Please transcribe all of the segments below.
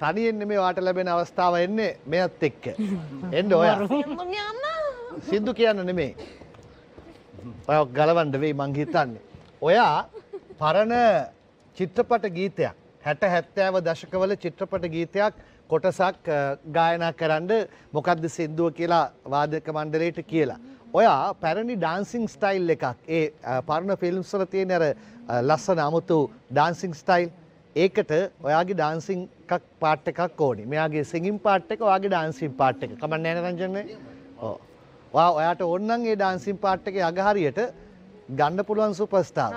තනියෙන් නෙමෙයි වාට ලැබෙන අවස්ථාව එන්නේ මෙයත් එක්ක. එන්න ඔයා. සින්දු කියන්න නෙමෙයි. ඔය ගලවන්න වෙයි මං හිතන්නේ. ඔයා පරණ චිත්‍රපට ගීතයක් 60 70 දශකවල චිත්‍රපට ගීතයක් කොටසක් ගායනා කරන්න මොකද්ද සින්දුව කියලා වාදක මණ්ඩලයට කියලා. ඔයා පැරණි ඩාන්සින් ස්ටයිල් එකක් ඒ පරණ ෆිල්ම්ස් වල තියෙන අර ලස්සන අමුතු ඩාන්සින් ස්ටයිල් ඒකට ඔයාගේ ඩාන්සින් එකක් පාට් එකක් ඕනේ. මෙයාගේ සිංගින් පාට් එක ඔයාගේ ඩාන්සින් පාට් එක. කමන්නේ නැහැ රංජන්නේ? ඔව්. ඔයාට ඕන නම් ඒ ඩාන්සින් පාට් එකේ අග හරියට ගන්න පුළුවන් සුපර්ස්ටාර්.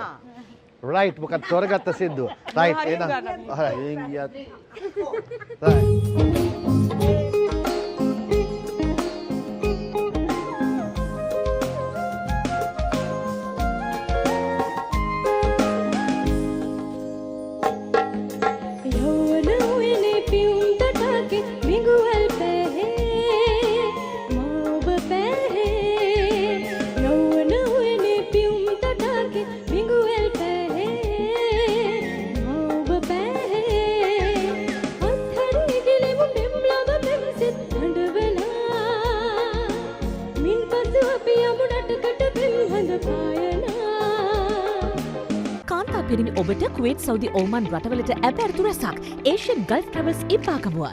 රයිට් මොකක්ද තෝරගත්ත සින්දුව. රයිට් එහෙනම්. හරි. එන් ගියත්. පිරිමි ඔබට කුවේට් සෞදි ඕමන් රටවලට ඇබැරතු රැසක් Asian gulf travels Ibbagamuwa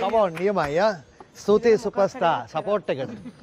Come on, නියමයි ආ. ස්තුතියි සුපර්ස්ටාර් සපෝට් එකට.